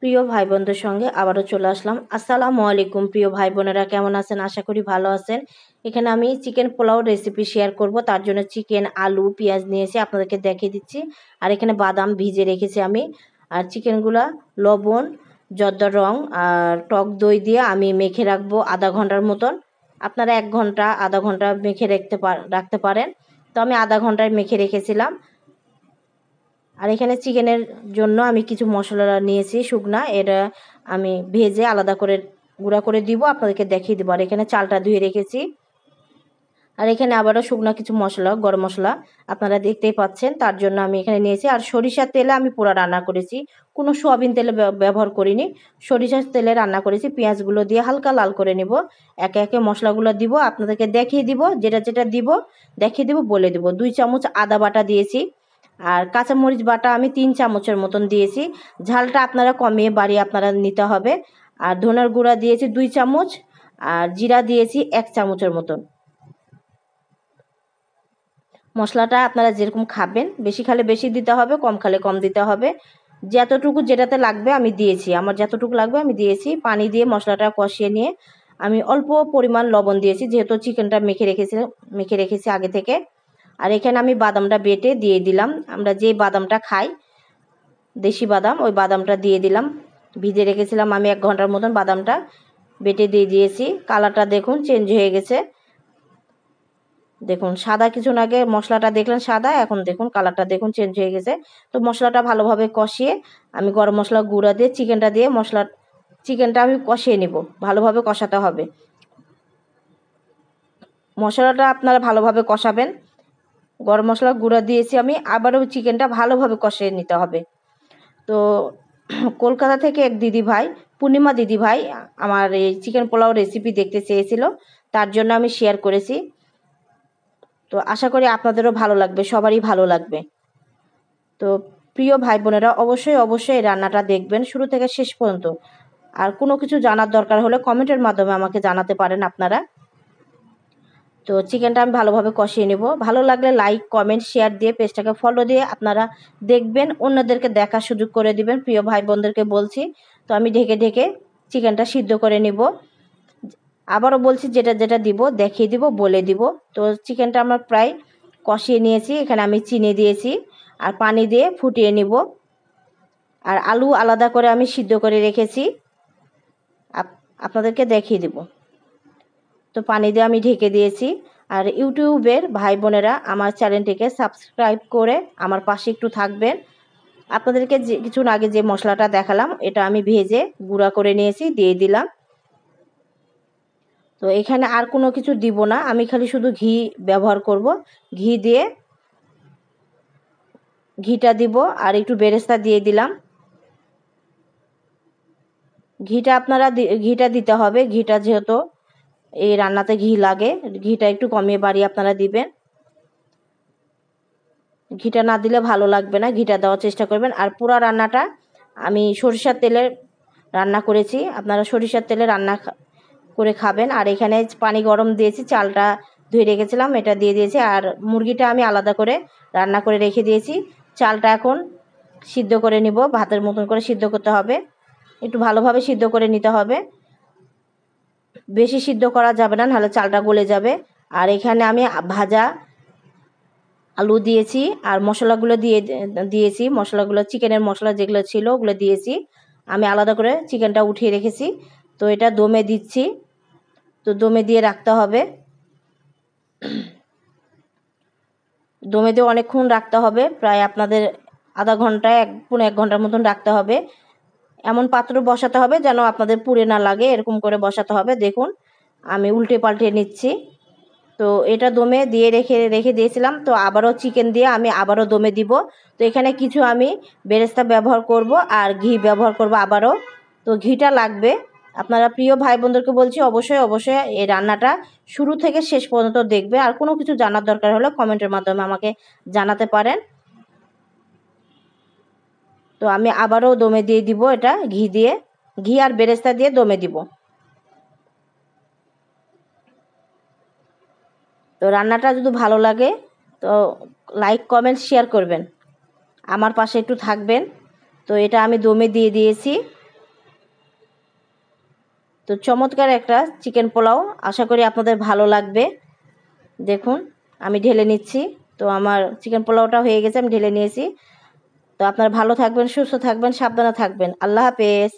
প্রিয় ভাই বোনদের সঙ্গে আবারও চলে আসলাম। আসসালামু আলাইকুম প্রিয় ভাই বোনেরা, কেমন আছেন? আশা করি ভালো আছেন। এখানে আমি চিকেন পোলাও রেসিপি শেয়ার করব। তার জন্য চিকেন, আলু, পেঁয়াজ নিয়েছি, আপনাদেরকে দেখিয়ে দিচ্ছি। আর এখানে বাদাম ভিজে রেখেছি আমি। আর চিকেনগুলা লবণ, জর্দার রং আর টক দই দিয়ে আমি মেখে রাখবো আধা ঘন্টার মতন। আপনারা 1 ঘন্টা আধা ঘন্টা মেখে রাখতে পারেন। তো আমি আধা ঘন্টায় মেখে রেখেছিলাম। আর এখানে চিকেনের জন্য আমি কিছু মশলা নিয়েছি শুকনা, এটা আমি ভেজে আলাদা করে গুঁড়া করে দিব, আপনাদেরকে দেখিয়ে দেবো। আর এখানে চালটা ধুয়ে রেখেছি। আর এখানে আবারও শুকনা কিছু মশলা, গরম মশলা আপনারা দেখতেই পাচ্ছেন, তার জন্য আমি এখানে নিয়েছি। আর সরিষার তেলে আমি পুরো রান্না করেছি, কোনো সোয়াবিন তেলে ব্যবহার করিনি, সরিষার তেলে রান্না করেছি। পেঁয়াজগুলো দিয়ে হালকা লাল করে নেব, একে একে মশলাগুলো দিব, আপনাদেরকে দেখিয়ে দিব, যেটা যেটা দিব দেখিয়ে দিব, বলে দিব। 2 চামচ আদা বাটা দিয়েছি। আর কাঁচামরিচ বাটা আমি 3 চামচের মতন দিয়েছি। ঝালটা আপনারা কমিয়ে বাড়িয়ে আপনারা নিতে হবে। আর ধনের গুঁড়া দিয়েছি 2 চামচ। আর জিরা দিয়েছি 1 চামচের মতন। মশলাটা আপনারা যেরকম খাবেন, বেশি খেলে বেশি দিতে হবে, কম খেলে কম দিতে হবে। যতটুকু যেটাতে লাগবে আমি দিয়েছি, আমার যতটুকু লাগবে আমি দিয়েছি। পানি দিয়ে মশলাটা কষিয়ে নিয়ে আমি অল্প পরিমাণ লবণ দিয়েছি, যেহেতু চিকেনটা মেখে রেখেছি আগে থেকে। আর এখানে আমি বাদামটা বেটে দিয়ে দিলাম। আমরা যে বাদামটা খাই, দেশি বাদাম, ওই বাদামটা দিয়ে দিলাম। ভিজে রেখেছিলাম আমি 1 ঘন্টার মতন, বাদামটা বেটে দিয়ে দিয়েছি। কালারটা দেখুন চেঞ্জ হয়ে গেছে। দেখুন সাদা, কিছুক্ষণ আগে মশলাটা দেখলেন সাদা, এখন দেখুন কালারটা দেখুন চেঞ্জ হয়ে গেছে। তো মশলাটা ভালোভাবে কষিয়ে আমি গরম মশলা গুঁড়া দিয়ে চিকেনটা দিয়ে চিকেনটা আমি কষিয়ে নিব। ভালোভাবে কষাতে হবে, মশলাটা আপনারা ভালোভাবে কষাবেন। গরম মশলা গুঁড়া দিয়েছি আমি, আবারও চিকেনটা ভালোভাবে কষিয়ে নিতে হবে। তো কলকাতা থেকে এক দিদি ভাই, পূর্ণিমা দিদি ভাই, আমার এই চিকেন পোলাও রেসিপি দেখতে চেয়েছিল, তার জন্য আমি শেয়ার করেছি। তো আশা করি আপনাদেরও ভালো লাগবে, সবারই ভালো লাগবে। তো প্রিয় ভাই বোনেরা, অবশ্যই অবশ্যই এই রান্নাটা দেখবেন শুরু থেকে শেষ পর্যন্ত। আর কোনো কিছু জানার দরকার হলে কমেন্টের মাধ্যমে আমাকে জানাতে পারেন আপনারা। তো চিকেনটা আমি ভালোভাবে কষিয়ে নেব। ভালো লাগলে লাইক, কমেন্ট, শেয়ার দিয়ে পেজটাকে ফলো দিয়ে আপনারা দেখবেন, অন্যদেরকে দেখার সুযোগ করে দিবেন। প্রিয় ভাই বোনদেরকে বলছি। তো আমি ঢেকে ঢেকে চিকেনটা সিদ্ধ করে নিব। আবারও বলছি, যেটা যেটা দিব দেখিয়ে দিব, বলে দিব। তো চিকেনটা আমরা প্রায় কষিয়ে নিয়েছি। এখানে আমি চিনি দিয়েছি আর পানি দিয়ে ফুটিয়ে নিব। আর আলু আলাদা করে আমি সিদ্ধ করে রেখেছি, আপনাদেরকে দেখিয়ে দিব। তো পানি দিয়ে আমি ঢেকে দিয়েছি। আর ইউটিউবের ভাই বোনেরা আমার চ্যানেলটিকে সাবস্ক্রাইব করে আমার পাশে একটু থাকবেন। আপনাদেরকে কিছুক্ষণ আগে যে মশলাটা দেখালাম, এটা আমি ভেজে গুঁড়া করে নিয়েছি, দিয়ে দিলাম। তো এখানে আর কোনো কিছু দিব না, আমি খালি শুধু ঘি ব্যবহার করব। ঘিটা দিব আর একটু বেরেস্তা দিয়ে দিলাম। ঘিটা দিতে হবে, ঘিটা যেহেতু এই রান্নাতে ঘি লাগে, ঘিটা একটু কমিয়ে বাড়িয়ে আপনারা দিবেন। ঘিটা না দিলে ভালো লাগবে না, ঘিটা দেওয়ার চেষ্টা করবেন। আর পুরো রান্নাটা আমি সরিষার তেলে রান্না করেছি, আপনারা সরিষার তেলে রান্না করে খাবেন। আর এখানে পানি গরম দিয়েছি, চালটা ধুয়ে রেখেছিলাম, এটা দিয়ে দিয়েছি। আর মুরগিটা আমি আলাদা করে রান্না করে রেখে দিয়েছি। চালটা এখন সিদ্ধ করে নিব, ভাতের মতন করে সিদ্ধ করতে হবে, একটু ভালোভাবে সিদ্ধ করে নিতে হবে, বেশি সিদ্ধ করা যাবে না, নাহলে চালটা গলে যাবে। আর এখানে আমি ভাজা আলু দিয়েছি আর মশলাগুলো দিয়েছি, মশলাগুলো চিকেনের মশলা যেগুলো ছিল ওগুলো দিয়েছি। আমি আলাদা করে চিকেনটা উঠিয়ে রেখেছি। তো এটা দমে দিচ্ছি। তো দমে দিয়ে রাখতে হবে, দমে দিয়ে অনেকক্ষণ রাখতে হবে, প্রায় আপনাদের আধা ঘন্টায় 1 ঘন্টার মতন রাখতে হবে। এমন পাত্র বসাতে হবে যেন আপনাদের পুড়ে না লাগে, এরকম করে বসাতে হবে। দেখুন আমি উল্টে পাল্টে নিচ্ছি। তো এটা দমে দিয়ে রেখে দিয়েছিলাম। তো আবারও চিকেন দিয়ে আমি আবারও দমে দিব। তো এখানে কিছু আমি বেরেস্তা ব্যবহার করব আর ঘি ব্যবহার করব আবারও। তো ঘিটা লাগবে। আপনারা প্রিয় ভাই বোনদেরকে বলছি, অবশ্যই অবশ্যই এই রান্নাটা শুরু থেকে শেষ পর্যন্ত দেখবে। আর কোনো কিছু জানার দরকার হলে কমেন্টের মাধ্যমে আমাকে জানাতে পারেন। তো আমি আবারও দমে দিয়ে দিব, এটা ঘি আর বেরেস্তা দিয়ে দমে দিব। তো রান্নাটা যদি ভালো লাগে তো লাইক, কমেন্ট, শেয়ার করবেন, আমার পাশে একটু থাকবেন। তো এটা আমি দমে দিয়ে দিয়েছি। তো চমৎকার একটা চিকেন পোলাও, আশা করি আপনাদের ভালো লাগবে। দেখুন আমি ঢেলে নিচ্ছি। তো আমার চিকেন পোলাওটা হয়ে গেছে, আমি ঢেলে নিয়েছি। তো আপনারা ভালো থাকবেন, সুস্থ থাকবেন, সাবধানে থাকবেন। আল্লাহ হাফেজ।